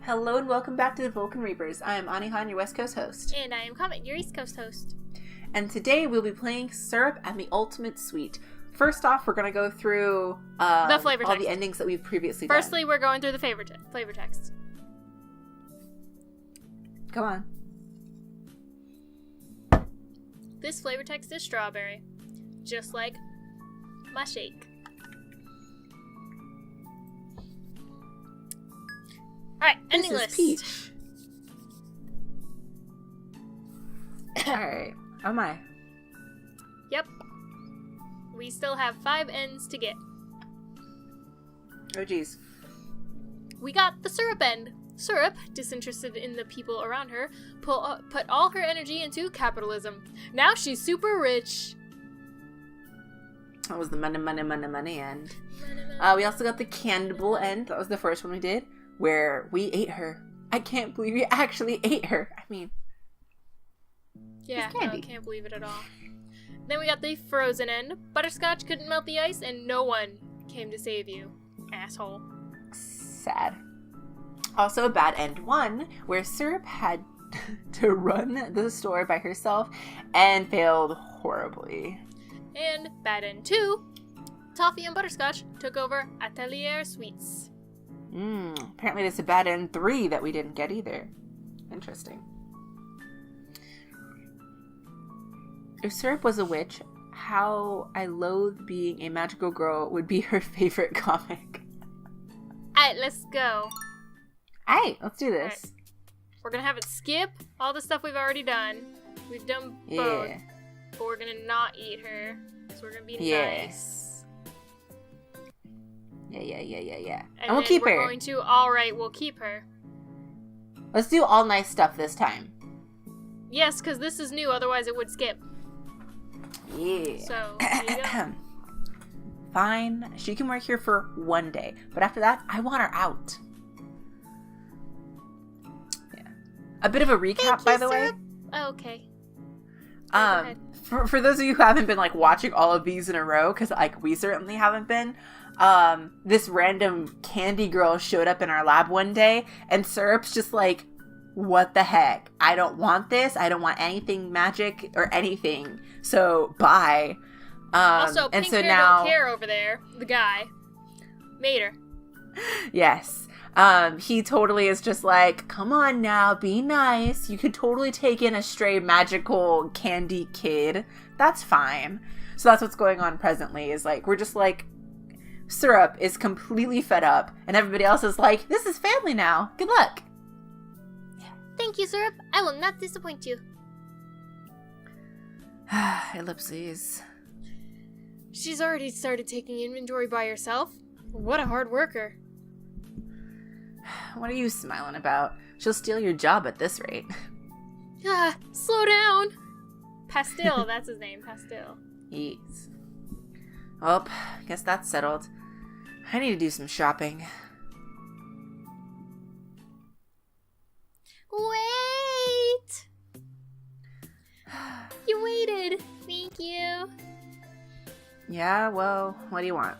Hello and welcome back to the Vulcan Reapers. I am Anihan, your West Coast host. And I am Comet, your East Coast host. And today we'll be playing Syrup and the Ultimate Sweet. First off, we're going to go through the flavor all text. the endings that we've previously done. Firstly, we're going through the flavor text. Come on. This flavor text is strawberry, just like my shake. Alright, ending this list. Is peach. Alright, oh my. Yep. We still have 5 ends to get. Oh geez. We got the syrup end. Syrup, disinterested in the people around her, put all her energy into capitalism. Now she's super rich. That was the money end. We also got the cannibal end. That was the first one we did, where we ate her. I can't believe we actually ate her. I mean, yeah, no, I can't believe it at all. Then we got the frozen end. Butterscotch couldn't melt the ice, and no one came to save you, asshole. Sad. Also a bad end 1, where Syrup had to run the store by herself and failed horribly. And bad end 2, Toffee and Butterscotch took over Atelier Sweets. Apparently there's a bad end 3 that we didn't get either. Interesting. If Syrup was a witch, How I Loathe Being a Magical Girl would be her favorite comic. Alright, let's go. Alright, let's do this. Right. We're gonna have it skip all the stuff we've already done. We've done both. Yeah. But we're gonna not eat her. So we're gonna be nice. Yeah. And we'll keep her. We're going to, alright, we'll keep her. Let's do all nice stuff this time. Yes, because this is new, otherwise it would skip. Yeah. So, there you go. Fine. She can work here for 1 day. But after that, I want her out. Yeah. A bit of a recap, by the way. Oh, okay. For those of you who haven't been, watching all of these in a row, because, we certainly haven't been, this random candy girl showed up in our lab one day, and Syrup's just like, what the heck? I don't want this. I don't want anything magic or anything. So, bye. Also, and Pink so Hair now, Don't Care over there, the guy, made her. Yes. He totally is just like, come on now, be nice. You could totally take in a stray magical candy kid. That's fine. So that's what's going on presently, is we're just Syrup is completely fed up, and everybody else is like, this is family now. Good luck. Thank you, Syrup. I will not disappoint you. Ellipses. She's already started taking inventory by herself. What a hard worker. What are you smiling about? She'll steal your job at this rate. Slow down. Pastel, that's his name, Pastel. Yes. Well, guess that's settled. I need to do some shopping. Wait! You waited. Thank you. Yeah, well, what do you want?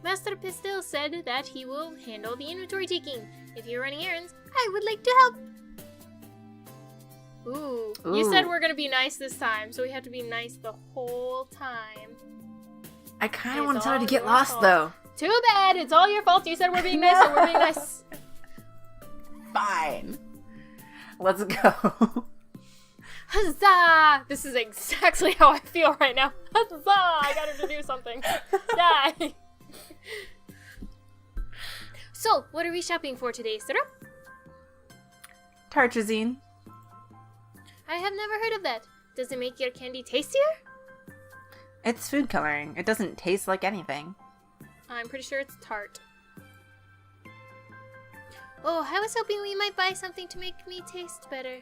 Master Pastel said that he will handle the inventory taking. If you're running errands, I would like to help. Ooh. You said we're gonna be nice this time, so we have to be nice the whole time. I kind of want to tell her to get lost, though. Too bad. It's all your fault. You said we're being nice, so we're being nice. Fine. Let's go. Huzzah! This is exactly how I feel right now. Huzzah! I got her to do something. Die! So, what are we shopping for today, Syrup? Tartrazine. I have never heard of that. Does it make your candy tastier? It's food coloring. It doesn't taste like anything. I'm pretty sure it's tart. Oh, I was hoping we might buy something to make me taste better.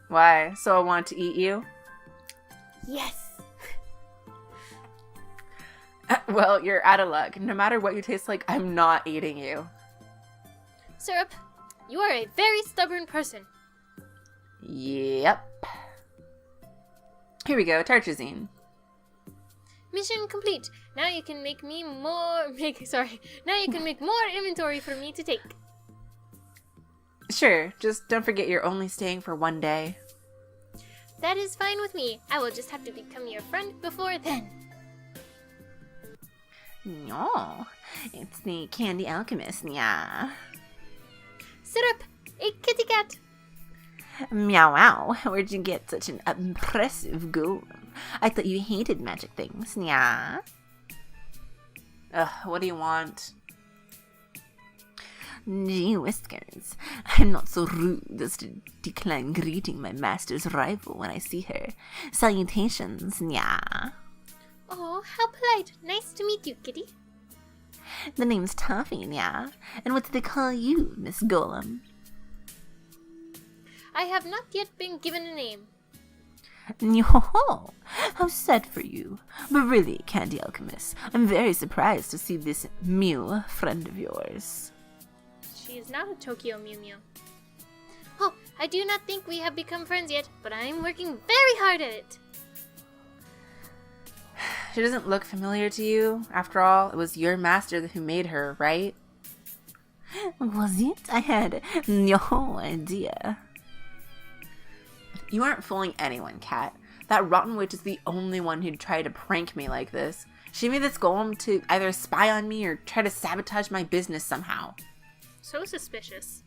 Why? So I want to eat you? Yes! Well, you're out of luck. No matter what you taste like, I'm not eating you. Syrup, you are a very stubborn person. Yep. Here we go, Tartrazine. Mission complete. Now you can make more inventory for me to take. Sure, just don't forget you're only staying for 1 day. That is fine with me. I will just have to become your friend before then. No, it's the Candy Alchemist, yeah. Syrup, a kitty cat. Meow wow, where'd you get such an impressive golem? I thought you hated magic things, yeah. What do you want? Gee whiskers, I'm not so rude as to decline greeting my master's rival when I see her. Salutations, yeah. Oh, how polite. Nice to meet you, kitty. The name's Toffee, yeah. And what do they call you, Miss Golem? I have not yet been given a name. Yo, how sad for you. But really, Candy Alchemist, I'm very surprised to see this Mew friend of yours. She is not a Tokyo Mew Mew. Oh, I do not think we have become friends yet, but I am working very hard at it. She doesn't look familiar to you. After all, it was your master who made her, right? Was it? I had no idea. You aren't fooling anyone, Kat. That rotten witch is the only one who'd try to prank me like this. She made this golem to either spy on me or try to sabotage my business somehow. So suspicious.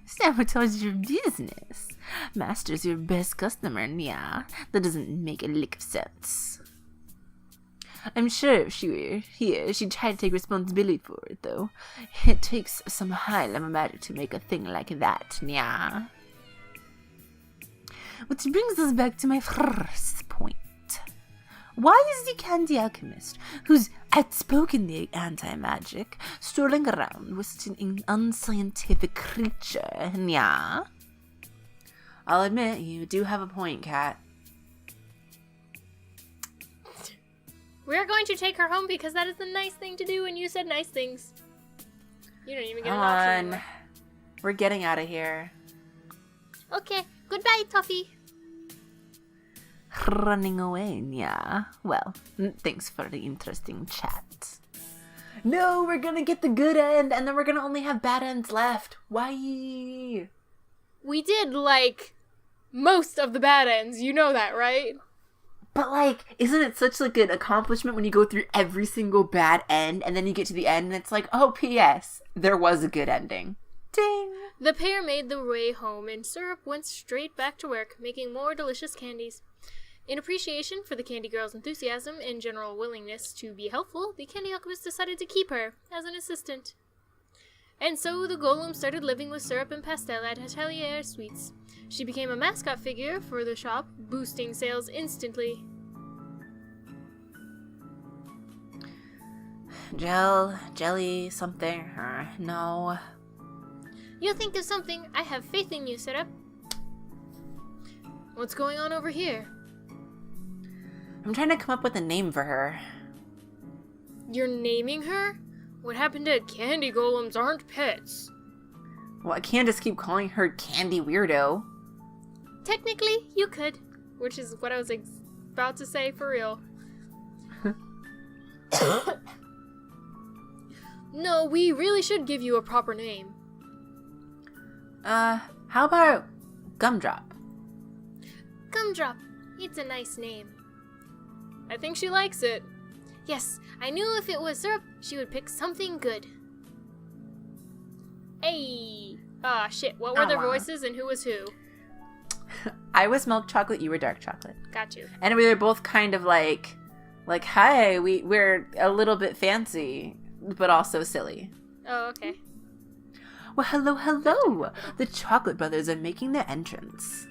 Sabotage your business? Master's your best customer, yeah. That doesn't make a lick of sense. I'm sure if she were here, she'd try to take responsibility for it, though. It takes some high-level magic to make a thing like that, yeah. Which brings us back to my first point. Why is the Candy Alchemist, who's outspokenly anti-magic, strolling around with such an unscientific creature, yeah? I'll admit, you do have a point, Kat. We're going to take her home because that is the nice thing to do, and you said nice things. You don't even get an option anymore. We're getting out of here. Okay, goodbye, Toffee. Running away, yeah. Well, thanks for the interesting chat. No, we're gonna get the good end, and then we're gonna only have bad ends left. Why? We did, most of the bad ends. You know that, right? But, isn't it such, an accomplishment when you go through every single bad end, and then you get to the end, and it's like, oh, P.S., there was a good ending. Ding! The pair made the way home, and Syrup went straight back to work, making more delicious candies. In appreciation for the Candy Girl's enthusiasm and general willingness to be helpful, the Candy Alchemist decided to keep her as an assistant. And so the golem started living with Syrup and Pastel at Atelier Sweets. She became a mascot figure for the shop, boosting sales instantly. Jelly, something, no. You'll think of something. I have faith in you, Syrup. What's going on over here? I'm trying to come up with a name for her. You're naming her? What happened to candy golems aren't pets? Well, I can't just keep calling her Candy Weirdo. Technically, you could. Which is what I was about to say for real. No, we really should give you a proper name. How about Gumdrop? Gumdrop. It's a nice name. I think she likes it. Yes, I knew if it was Syrup, she would pick something good. Hey! Ah, shit. What were their voices and who was who? I was milk chocolate, you were dark chocolate. Got you. And we were both kind of like, hi, we're a little bit fancy, but also silly. Oh, okay. Well, hello. The Chocolate Brothers are making their entrance.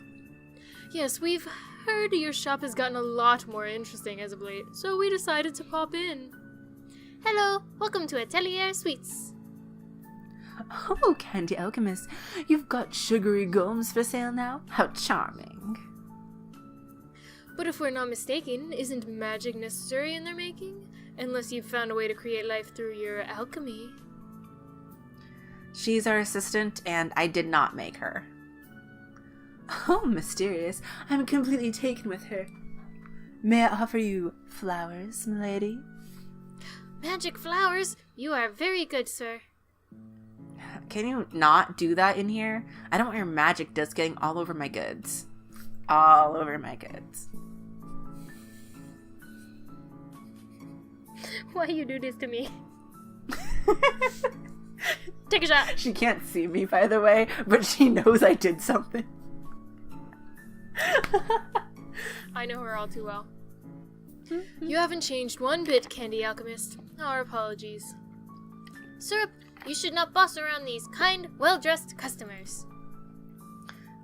Yes, we've heard your shop has gotten a lot more interesting as of late, so we decided to pop in. Hello, welcome to Atelier Sweets. Oh, Candy Alchemist, you've got sugary golems for sale now? How charming. But if we're not mistaken, isn't magic necessary in their making? Unless you've found a way to create life through your alchemy. She's our assistant, and I did not make her. Oh, mysterious. I'm completely taken with her. May I offer you flowers, milady? Magic flowers? You are very good, sir. Can you not do that in here? I don't want your magic dust getting all over my goods. All over my goods. Why you do this to me? Take a shot. She can't see me, by the way, but she knows I did something. I know her all too well. You haven't changed one bit, Candy Alchemist. Our apologies. Syrup, you should not boss around these kind, well-dressed customers.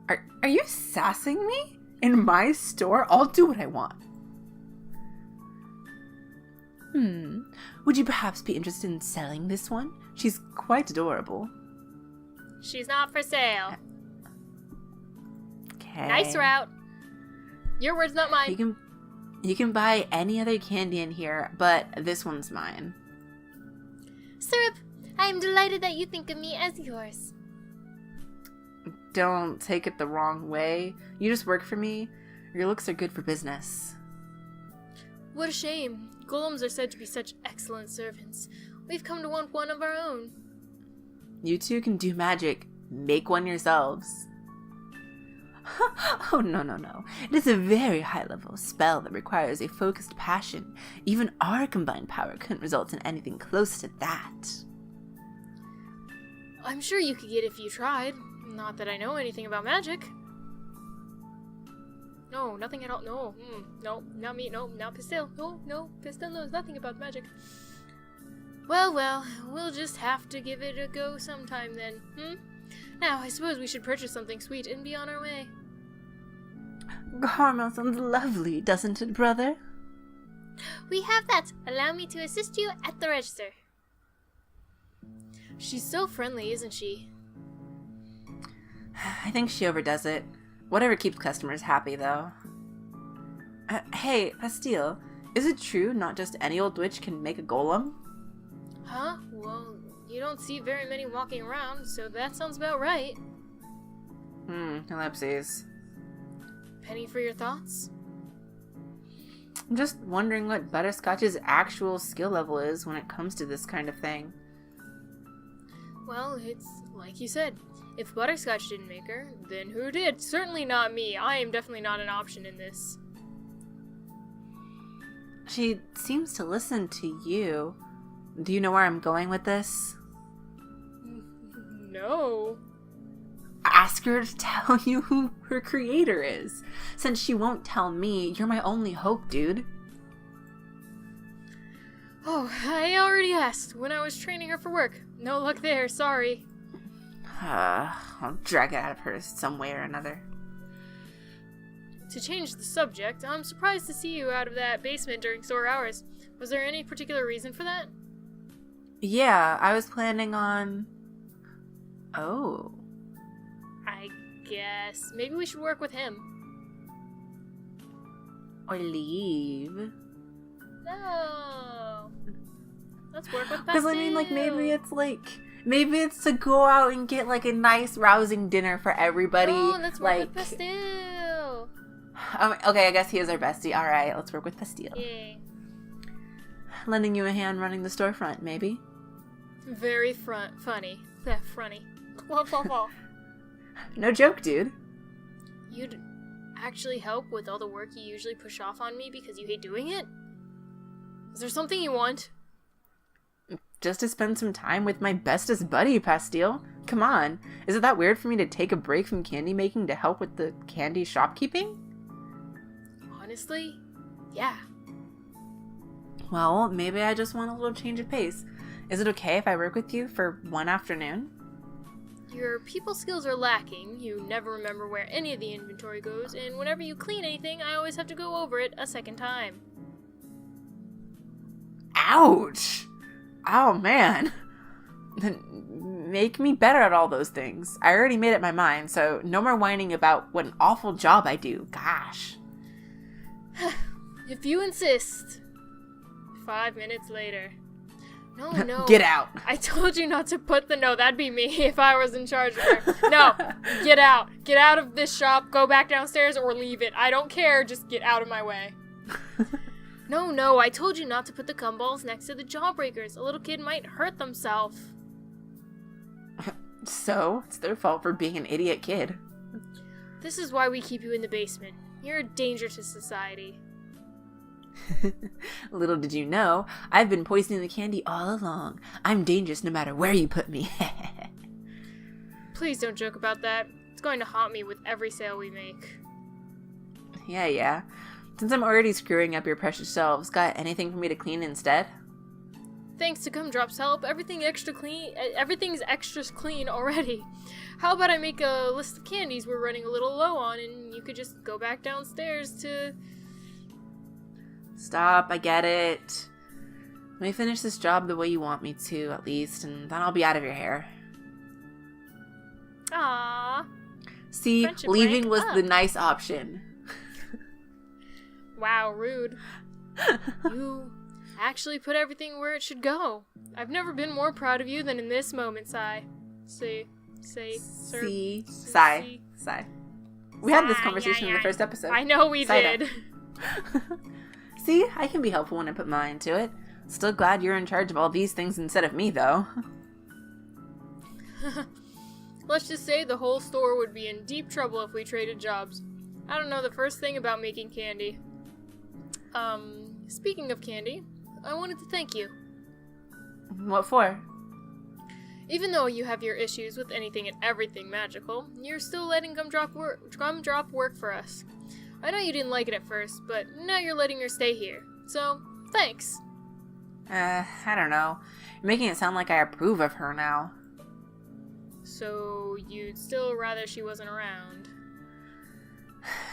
Are you sassing me? In my store, I'll do what I want. Would you perhaps be interested in selling this one? She's quite adorable. She's not for sale. Okay. Nice route. Your words, not mine. You can buy any other candy in here, but this one's mine. Syrup, I am delighted that you think of me as yours. Don't take it the wrong way. You just work for me. Your looks are good for business. What a shame. Golems are said to be such excellent servants. We've come to want one of our own. You two can do magic. Make one yourselves. Oh, no. It is a very high-level spell that requires a focused passion. Even our combined power couldn't result in anything close to that. I'm sure you could get it if you tried. Not that I know anything about magic. No, nothing at all. No, no, not me. No, not Pastel. No, Pastel knows nothing about magic. Well, we'll just have to give it a go sometime then, Now, I suppose we should purchase something sweet and be on our way. Caramel sounds lovely, doesn't it, brother? We have that. Allow me to assist you at the register. She's so friendly, isn't she? I think she overdoes it. Whatever keeps customers happy, though. Hey, Pastille, is it true not just any old witch can make a golem? Huh? Well, you don't see very many walking around, so that sounds about right. Ellipses. Penny for your thoughts? I'm just wondering what Butterscotch's actual skill level is when it comes to this kind of thing. Well, it's like you said. If Butterscotch didn't make her, then who did? Certainly not me. I am definitely not an option in this. She seems to listen to you. Do you know where I'm going with this? No. Ask her to tell you who her creator is. Since she won't tell me, you're my only hope, dude. Oh, I already asked when I was training her for work. No luck there, sorry. I'll drag it out of her some way or another. To change the subject, I'm surprised to see you out of that basement during store hours. Was there any particular reason for that? Yeah, I was planning on... Oh. I guess. Maybe we should work with him. Or leave. No. Let's work with Pastel. Because I mean, maybe it's to go out and get like a nice rousing dinner for everybody. Oh, let's work with Pastel. Okay, I guess he is our bestie. Alright, let's work with Pastille. Yay. Lending you a hand running the storefront, maybe? Very funny. Funny. No joke, dude. You'd actually help with all the work you usually push off on me because you hate doing it? Is there something you want? Just to spend some time with my bestest buddy, Pastille. Come on. Is it that weird for me to take a break from candy making to help with the candy shopkeeping? Honestly, yeah. Well, maybe I just want a little change of pace. Is it okay if I work with you for one afternoon? Your people skills are lacking, you never remember where any of the inventory goes, and whenever you clean anything, I always have to go over it a second time. Ouch! Oh, man. Make me better at all those things. I already made up my mind, so no more whining about what an awful job I do. Gosh. If you insist. 5 minutes later. No. Get out. I told you not to put the... No, that'd be me if I was in charge of her. No, get out. Get out of this shop, go back downstairs, or leave it. I don't care, just get out of my way. No, I told you not to put the gumballs next to the jawbreakers. A little kid might hurt themselves. So, it's their fault for being an idiot kid. This is why we keep you in the basement. You're a danger to society. Little did you know, I've been poisoning the candy all along. I'm dangerous no matter where you put me. Please don't joke about that. It's going to haunt me with every sale we make. Yeah. Since I'm already screwing up your precious shelves, got anything for me to clean instead? Thanks to Gumdrop's help, everything's extra clean already. How about I make a list of candies we're running a little low on, and you could just go back downstairs to... Stop, I get it. Let me finish this job the way you want me to, at least, and then I'll be out of your hair. Aww. See, Friendship leaving rank was up. the nice option. Wow, rude. You actually put everything where it should go. I've never been more proud of you than in this moment, Sigh. Sigh. We had this conversation in the first episode. I know we did. See, I can be helpful when I put mine to it. Still glad you're in charge of all these things instead of me, though. Let's just say the whole store would be in deep trouble if we traded jobs. I don't know the first thing about making candy. Speaking of candy, I wanted to thank you. What for? Even though you have your issues with anything and everything magical, you're still letting Gumdrop work for us. I know you didn't like it at first, but now you're letting her stay here. So, thanks. I don't know. You're making it sound like I approve of her now. So, you'd still rather she wasn't around?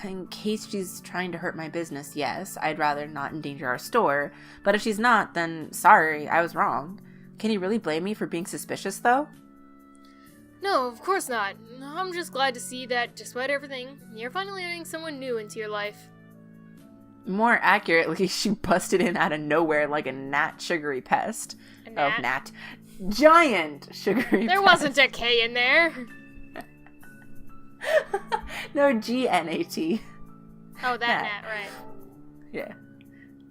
In case she's trying to hurt my business, yes. I'd rather not endanger our store. But if she's not, then sorry, I was wrong. Can you really blame me for being suspicious, though? No, of course not. I'm just glad to see that, despite everything, you're finally letting someone new into your life. More accurately, she busted in out of nowhere like a gnat sugary pest. A gnat? Oh, gnat. Giant sugary There pest. wasn't a K in there. No, G-N-A-T. Oh, that gnat, right. Yeah.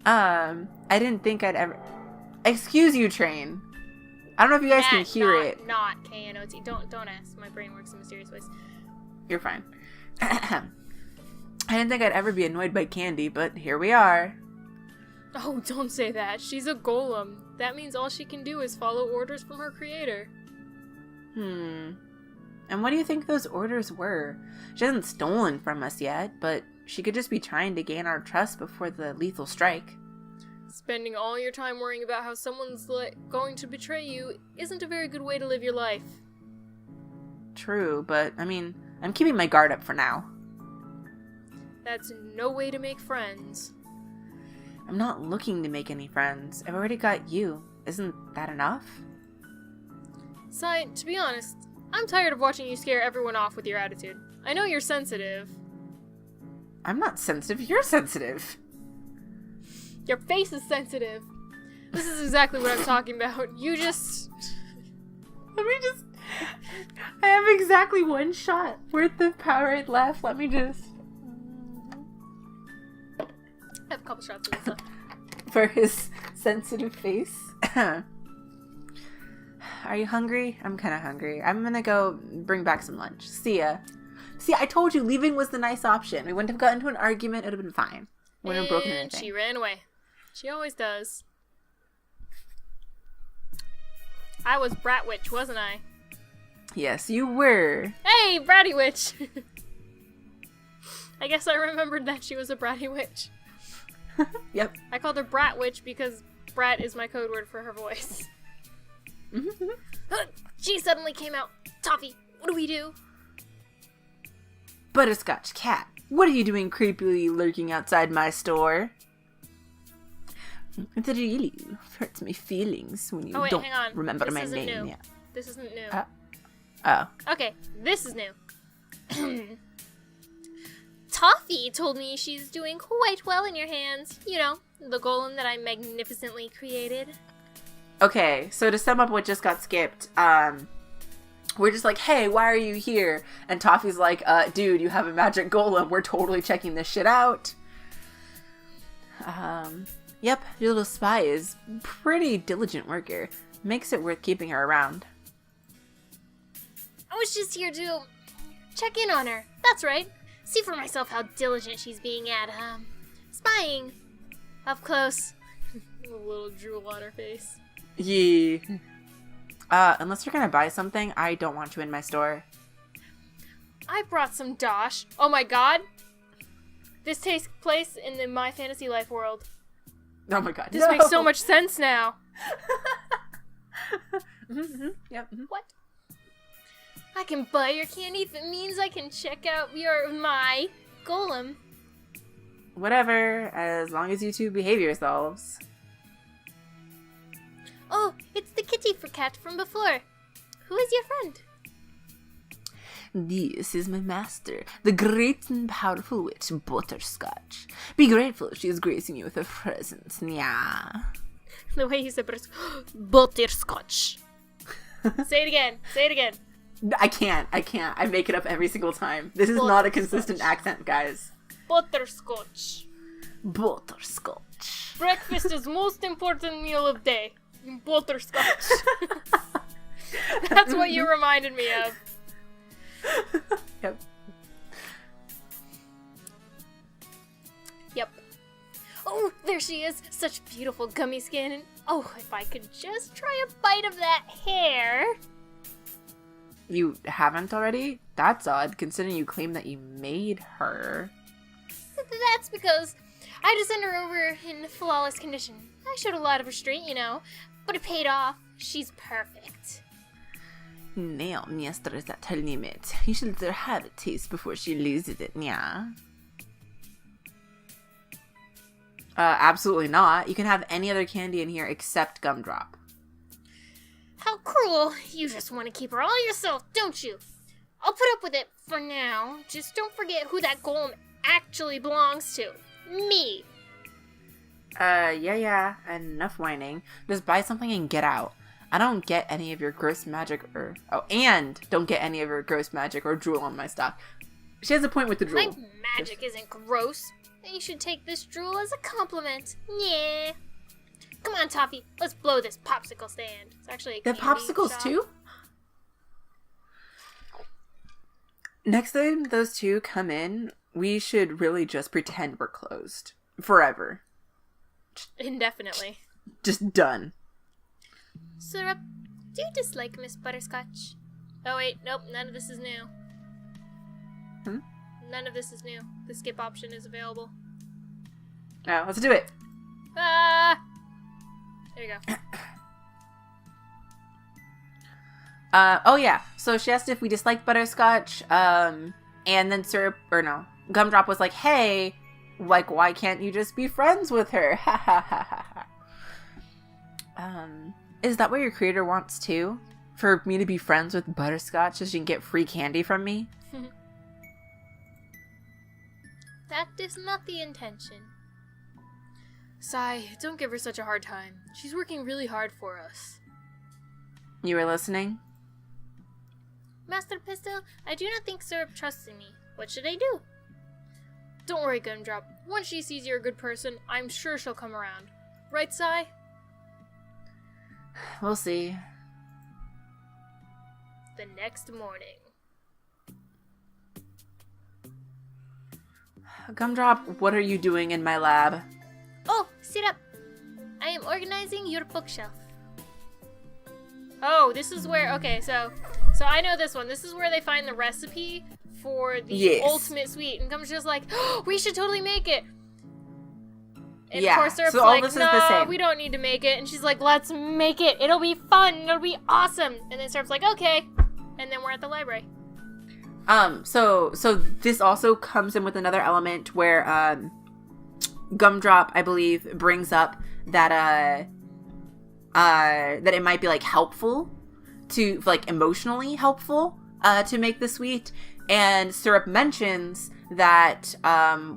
I didn't think I'd ever... Excuse you, Train. I don't know if you guys can hear it. Not K-N-O-T. Don't ask. My brain works in mysterious ways. You're fine. I didn't think I'd ever be annoyed by Candy, but here we are. Oh, don't say that. She's a golem. That means all she can do is follow orders from her creator. And what do you think those orders were? She hasn't stolen from us yet, but she could just be trying to gain our trust before the lethal strike. Spending all your time worrying about how someone's going to betray you isn't a very good way to live your life. True, but, I mean, I'm keeping my guard up for now. That's no way to make friends. I'm not looking to make any friends. I've already got you. Isn't that enough? Sai, to be honest, I'm tired of watching you scare everyone off with your attitude. I know you're sensitive. I'm not sensitive. You're sensitive. Your face is sensitive. This is exactly what I'm talking about. You just... I have exactly one shot worth of Powerade left. Let me just... I have a couple shots of this left. For his sensitive face. Are you hungry? I'm kind of hungry. I'm gonna go bring back some lunch. See ya. See, I told you leaving was the nice option. We wouldn't have gotten into an argument. It would have been fine. Wouldn't have broken anything. She ran away. She always does. I was Brat Witch, wasn't I? Yes, you were. Hey, Bratty Witch! I guess I remembered that she was a Bratty Witch. Yep. I called her Brat Witch because Brat is my code word for her voice. She suddenly came out. Toffee, what do we do? Butterscotch cat, what are you doing creepily lurking outside my store? It really hurts my feelings when you don't hang on. remember This my isn't name. new. Yeah. This isn't new. Oh. Okay, this is new. Toffee told me she's doing quite well in your hands. You know, the golem that I magnificently created. Okay, so to sum up what just got skipped, we're just like, hey, why are you here? And Toffee's like, dude, you have a magic golem. We're totally checking this shit out. Yep, your little spy is pretty diligent worker. Makes it worth keeping her around. I was just here to check in on her. That's right. See for myself how diligent she's being at, spying. Up close. A little drool on her face. Yeah. Unless you're gonna buy something, I don't want you in my store. I brought some dosh. Oh my god. This takes place in the My Fantasy Life world. Oh my god. This makes so much sense now. Mm-hmm. Yep. Mm-hmm. What? I can buy your candy if it means I can check out my golem. Whatever, as long as you two behave yourselves. Oh, it's the kitty for cat from before. Who is your friend? This is my master, the great and powerful witch Butterscotch. Be grateful she is gracing you with her presence, nya. The way you said butterscotch. Say it again. Say it again. I can't. I make it up every single time. This is not a consistent accent, guys. Butterscotch. Butterscotch. Breakfast is most important meal of day. Butterscotch. That's what you reminded me of. Yep. Yep. Oh, there she is. Such beautiful gummy skin. And oh, if I could just try a bite of that hair. You haven't already? That's odd, considering you claim that you made her. That's because I had to send her over in flawless condition. I showed a lot of restraint, you know, but it paid off. She's perfect. Now, mister is at her limit. You should let her have a taste before she loses it, nya. Absolutely not. You can have any other candy in here except Gumdrop. How cruel. You just want to keep her all yourself, don't you? I'll put up with it for now. Just don't forget who that golem actually belongs to. Me. Yeah. Enough whining. Just buy something and get out. I don't get any of your gross magic or... Oh, and don't get any of your gross magic or drool on my stock. She has a point with the drool. My magic isn't gross. You should take this drool as a compliment. Yeah. Come on, Toffee. Let's blow this popsicle stand. It's actually a the popsicles shop. Too? Next time those two come in, we should really just pretend we're closed. Forever. Indefinitely. Just done. Syrup, do you dislike Miss Butterscotch? Oh wait, nope, none of this is new. None of this is new. The skip option is available. Now, let's do it. Ah! There you go. Oh yeah. So she asked if we disliked Butterscotch, and then Gumdrop was like, hey, like, why can't you just be friends with her? Ha ha ha ha ha. Is that what your creator wants too? For me to be friends with Butterscotch so she can get free candy from me? That is not the intention. Sigh, don't give her such a hard time. She's working really hard for us. You were listening? Master Pistol, I do not think Syrup trusts in me. What should I do? Don't worry, Gumdrop. Once she sees you're a good person, I'm sure she'll come around. Right, Sai? We'll see. The next morning. Gumdrop, what are you doing in my lab? Oh, Syrup! I am organizing your bookshelf. Oh, this is where... Okay, so I know this one. This is where they find the recipe for the ultimate sweet. And Gum's just like, oh, we should totally make it. And of course, Syrup's so like, this is the same. We don't need to make it. And she's like, let's make it. It'll be fun. It'll be awesome. And then Syrup's like, okay. And then we're at the library. So this also comes in with another element where, Gumdrop, I believe, brings up that, that it might be, like, helpful to, like, emotionally helpful, to make the sweet. And Syrup mentions that,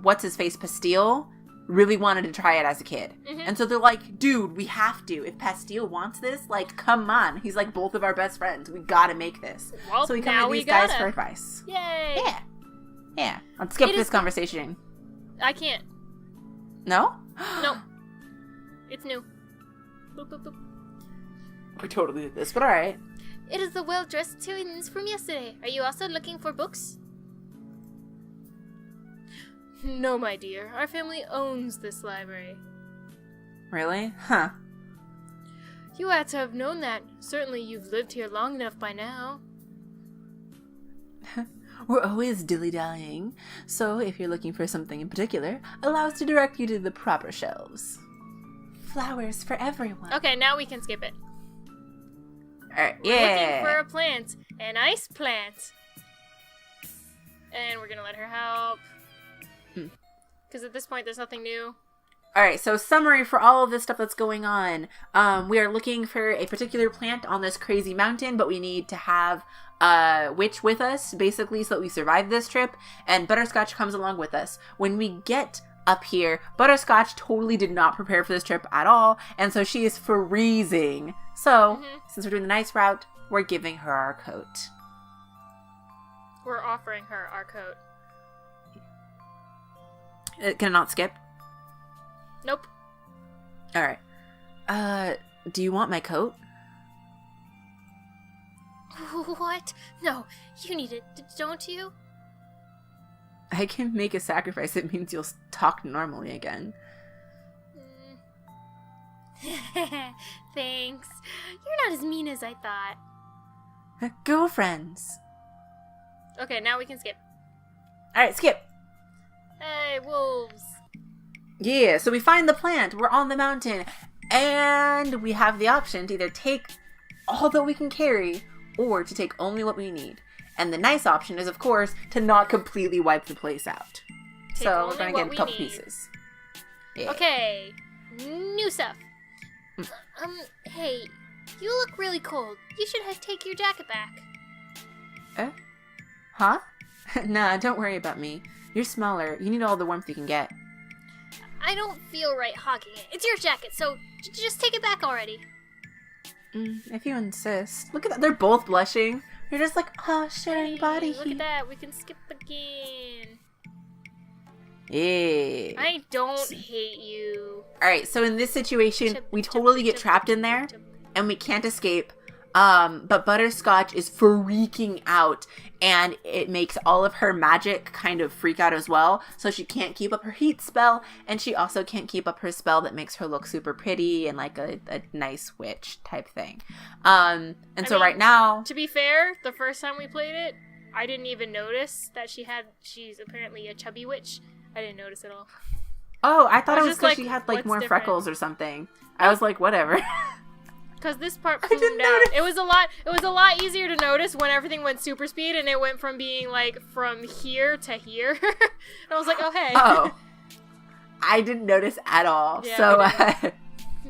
what's-his-face, Pastille, really wanted to try it as a kid. Mm-hmm. And so they're like, dude, we have to. If Pastille wants this, like, come on. He's like both of our best friends. We gotta make this. Well, so we come to these guys for advice. Yay! Yeah. Let's skip this conversation. I can't. No? Nope. It's new. Boop, boop, boop. We totally did this, but alright. It is the well-dressed twins from yesterday. Are you also looking for books? No, my dear. Our family owns this library. Really? Huh. You ought to have known that. Certainly you've lived here long enough by now. We're always dilly-dallying, so if you're looking for something in particular, allow us to direct you to the proper shelves. Flowers for everyone. Okay, now we can skip it. Alright, We're yeah. looking for a plant. An ice plant. And we're gonna let her help. Because at this point, there's nothing new. Alright, so summary for all of this stuff that's going on. We are looking for a particular plant on this crazy mountain, but we need to have a witch with us, basically, so that we survive this trip, and Butterscotch comes along with us. When we get up here, Butterscotch totally did not prepare for this trip at all, and so she is freezing. So, since we're doing the nice route, we're giving her our coat. We're offering her our coat. Can I not skip? Nope. Alright. Do you want my coat? What? No, you need it, don't you? I can make a sacrifice. It means you'll talk normally again. Thanks. You're not as mean as I thought. Girlfriends. Okay, now we can skip. Alright, skip. Hey, wolves. Yeah, so we find the plant. We're on the mountain. And we have the option to either take all that we can carry or to take only what we need. And the nice option is, of course, to not completely wipe the place out. So we're going to get a couple pieces. Yeah. Okay, new stuff. Hey, you look really cold. You should take your jacket back. Huh? Nah, don't worry about me. You're smaller. You need all the warmth you can get. I don't feel right hogging it. It's your jacket, so just take it back already. If you insist. Look at that. They're both blushing. They're just like, sharing body Look heat. at that. We can skip again. Yeah. I don't hate you. Alright, so in this situation, we totally get trapped in there, and we can't escape. But Butterscotch is freaking out, and it makes all of her magic kind of freak out as well. So she can't keep up her heat spell, and she also can't keep up her spell that makes her look super pretty and like a nice witch type thing. So right now, to be fair, the first time we played it, I didn't even notice that she's apparently a chubby witch. I didn't notice at all. Oh, I thought it was just because like, she had like more different? freckles or something. I was like, whatever. Because this part zoomed out. It was a lot easier to notice when everything went super speed and it went from being like from here to here. And I was like, oh hey. Oh, I didn't notice at all. Yeah, So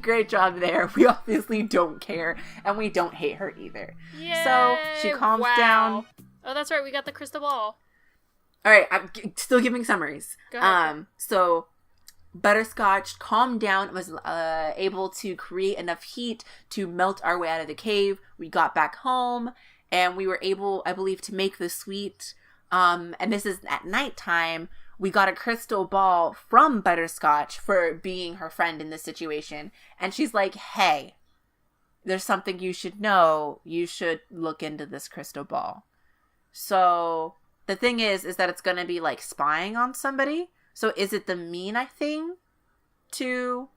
great job there. We obviously don't care, and we don't hate her either. Yay, so she calms down. Oh, that's right. We got the crystal ball. All right, I'm still giving summaries. Go ahead. So Butterscotch calmed down, was able to create enough heat to melt our way out of the cave. We got back home, and we were able, I believe, to make the sweet. And this is at nighttime. We got a crystal ball from Butterscotch for being her friend in this situation. And she's like, hey, there's something you should know. You should look into this crystal ball. So the thing is that it's going to be like spying on somebody. So is it the mean thing to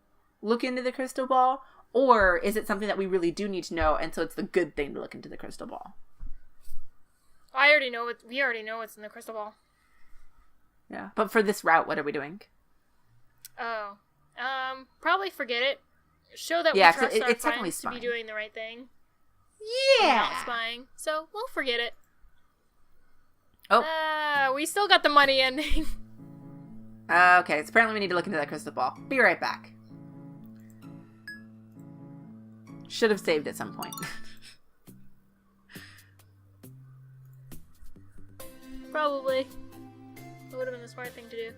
look into the crystal ball? Or is it something that we really do need to know, and so it's the good thing to look into the crystal ball? We already know what's in the crystal ball. Yeah. But for this route, what are we doing? Oh. Probably forget it. Show that we Yeah, trust our it's definitely friends to be spying. doing the right thing. Yeah! Not spying. So, we'll forget it. Oh. We still got the money ending. Okay, so apparently we need to look into that crystal ball. Be right back. Should have saved at some point. Probably. It would have been the smart thing to do.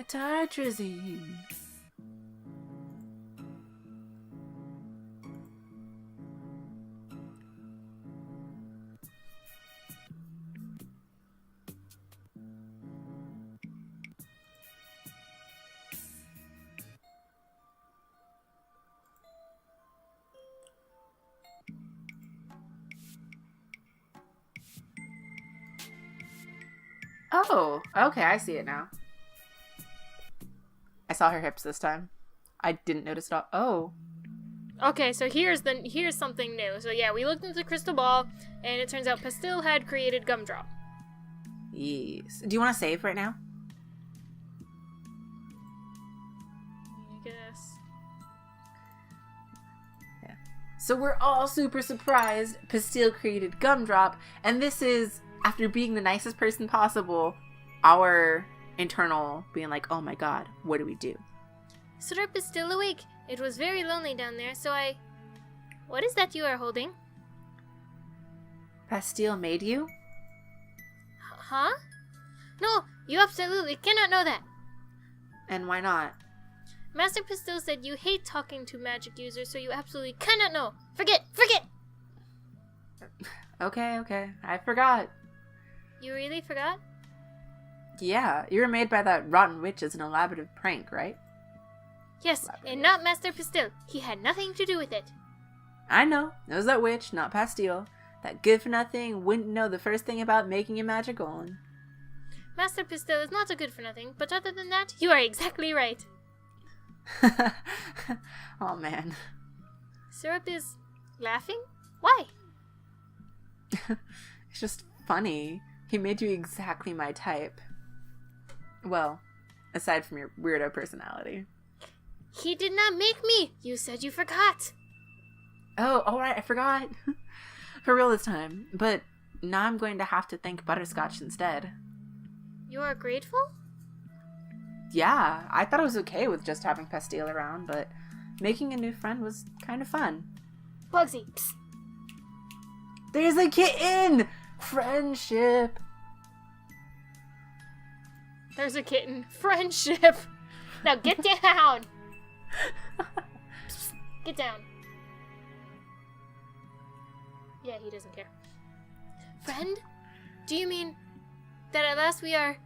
Tetrazine. Oh, okay, I see it now. I saw her hips this time. I didn't notice it all. Oh. Okay, so here's something new. So yeah, we looked into the crystal ball, and it turns out Pastille had created Gumdrop. Yes. Do you want to save right now? I guess. Yeah. So we're all super surprised Pastille created Gumdrop, and this is, after being the nicest person possible, our internal being like, oh my god, what do we do? Syrup is still awake. It was very lonely down there, so I... What is that you are holding? Pastille made you? Huh? No, you absolutely cannot know that. And why not? Master Pastille said you hate talking to magic users, so you absolutely cannot know. Forget! Okay, I forgot. You really forgot? Yeah, you were made by that rotten witch as an elaborate prank, right? Yes, and not Master Pastille. He had nothing to do with it. I know. It was that witch, not Pastille. That good-for-nothing wouldn't know the first thing about making a magic golem. Master Pastille is not a good-for-nothing, but other than that, you are exactly right. Oh, man. Syrup is laughing? Why? It's just funny. He made you exactly my type. Well, aside from your weirdo personality. He did not make me! You said you forgot! Oh, alright, I forgot. For real this time. But now I'm going to have to thank Butterscotch instead. You are grateful? Yeah, I thought it was okay with just having Pastille around, but making a new friend was kind of fun. Bugsy, psst. There's a kitten! Friendship! There's a kitten. Friendship! Now get down! Psst, get down. Yeah, he doesn't care. Friend? Do you mean that at last we are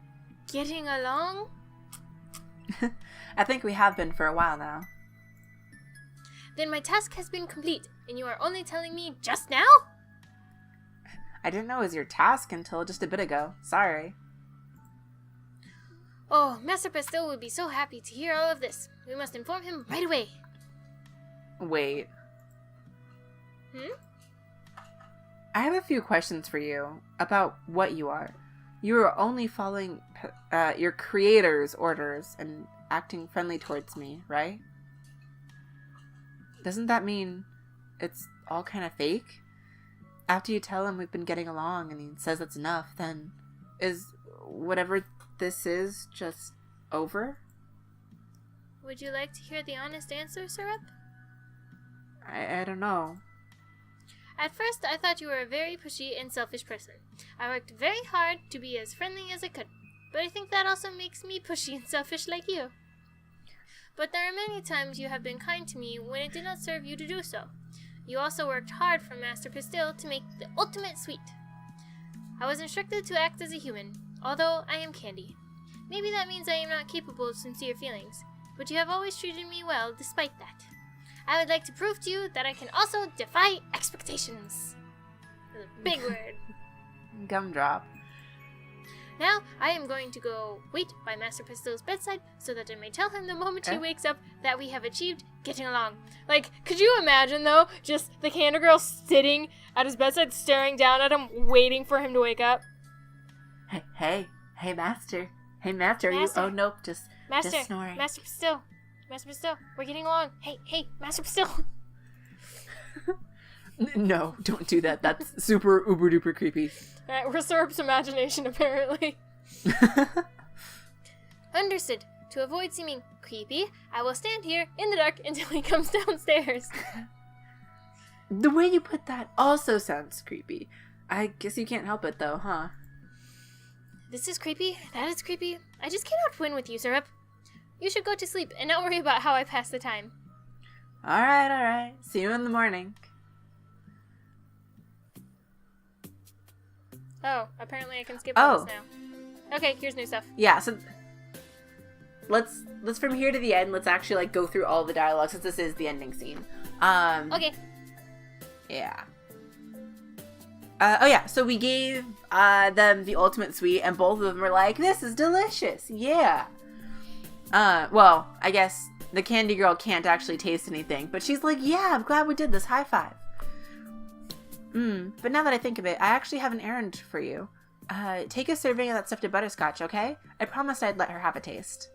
getting along? I think we have been for a while now. Then my task has been complete, and you are only telling me just now? I didn't know it was your task until just a bit ago. Sorry. Oh, Master Pastille would be so happy to hear all of this. We must inform him right away. Wait. I have a few questions for you about what you are. You are only following your creator's orders and acting friendly towards me, right? Doesn't that mean it's all kind of fake? After you tell him we've been getting along and he says that's enough, then is whatever this is just over? Would you like to hear the honest answer, Syrup? I don't know. At first, I thought you were a very pushy and selfish person. I worked very hard to be as friendly as I could, but I think that also makes me pushy and selfish like you. But there are many times you have been kind to me when it did not serve you to do so. You also worked hard for Master Pastille to make the ultimate sweet. I was instructed to act as a human, although I am candy. Maybe that means I am not capable of sincere feelings, but you have always treated me well despite that. I would like to prove to you that I can also defy expectations. That's a big word. Gumdrop. Now, I am going to go wait by Master Pastille's bedside so that I may tell him the moment he wakes up that we have achieved getting along. Like, could you imagine, though, just the Candy Girl sitting at his bedside staring down at him, waiting for him to wake up? Hey, Master. Hey, Master, are you... Oh, nope, just snoring. Master Pastille, we're getting along. Hey, Master Pastille. No, don't do that. That's super uber duper creepy. Alright, we're Syrup's imagination, apparently. Understood. To avoid seeming creepy, I will stand here in the dark until he comes downstairs. The way you put that also sounds creepy. I guess you can't help it, though, huh? This is creepy. That is creepy. I just cannot win with you, Syrup. You should go to sleep and not worry about how I pass the time. Alright. See you in the morning. Oh, apparently I can skip all this now. Okay, here's new stuff. Yeah, so let's from here to the end, let's actually go through all the dialogue since this is the ending scene. Okay. Yeah. Oh yeah, so we gave them the ultimate sweet, and both of them were like, "This is delicious, yeah." Well, I guess the candy girl can't actually taste anything, but she's like, "Yeah, I'm glad we did this. High five." But now that I think of it, I actually have an errand for you. Take a serving of that stuffed butterscotch, okay? I promised I'd let her have a taste.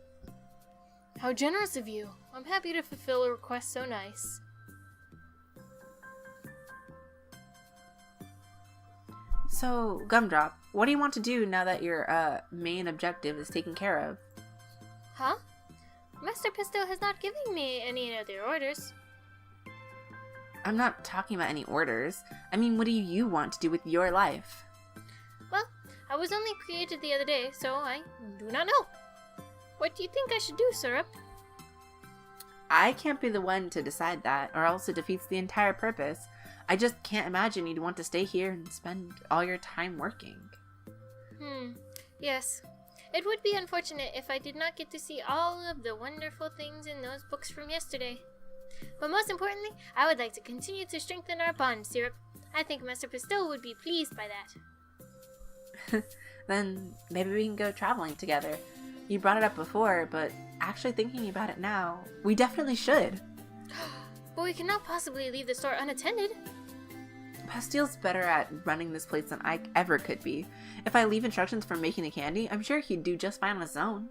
How generous of you. I'm happy to fulfill a request so nice. So, Gumdrop, what do you want to do now that your main objective is taken care of? Huh? Master Pisto has not given me any other orders. I'm not talking about any orders. I mean, what do you want to do with your life? Well, I was only created the other day, so I do not know. What do you think I should do, Syrup? I can't be the one to decide that, or else it defeats the entire purpose. I just can't imagine you'd want to stay here and spend all your time working. Yes. It would be unfortunate if I did not get to see all of the wonderful things in those books from yesterday. But most importantly, I would like to continue to strengthen our bond, Syrup. I think Master Pisto would be pleased by that. Then maybe we can go traveling together. You brought it up before, but actually thinking about it now, we definitely should. But we cannot possibly leave the store unattended. Pastile's better at running this place than I ever could be. If I leave instructions for making the candy, I'm sure he'd do just fine on his own.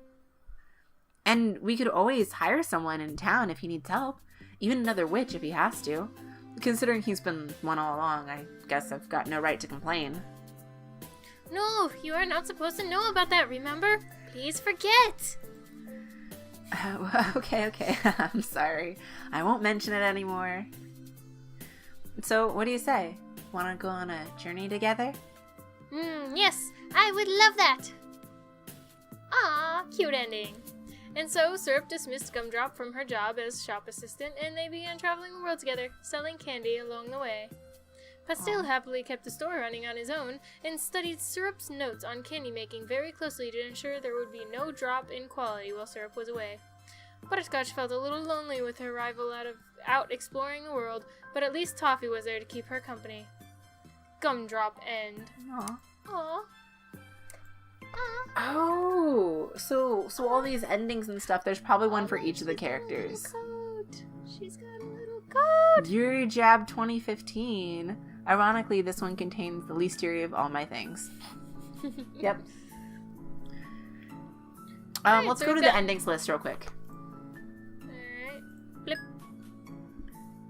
And we could always hire someone in town if he needs help. Even another witch if he has to. Considering he's been one all along, I guess I've got no right to complain. No, you are not supposed to know about that, remember? Please forget! Okay. I'm sorry. I won't mention it anymore. So, what do you say? Want to go on a journey together? Yes, I would love that! Ah, cute ending. And so, Syrup dismissed Gumdrop from her job as shop assistant, and they began traveling the world together, selling candy along the way. Pastille happily kept the store running on his own, and studied Syrup's notes on candy making very closely to ensure there would be no drop in quality while Syrup was away. Butterscotch felt a little lonely with her rival out exploring the world, but at least Toffee was there to keep her company. Gumdrop end. Aww. Oh, so all these endings and stuff, there's probably one for each of the characters. She's got a little coat. Yuri Jab 2015. Ironically, this one contains the least Yuri of all my things. Yep. Alright, let's so go to the endings list real quick. Alright. Flip.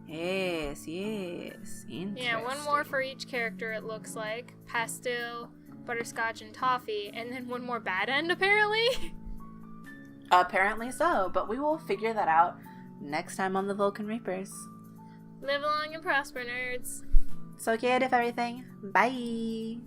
Yes. Interesting. Yeah, one more for each character, it looks like. Pastille, Butterscotch, and Toffee, and then one more bad end, apparently? Apparently so, but we will figure that out next time on the Vulcan Reapers. Live long and prosper, nerds. So, kid, if everything. Bye!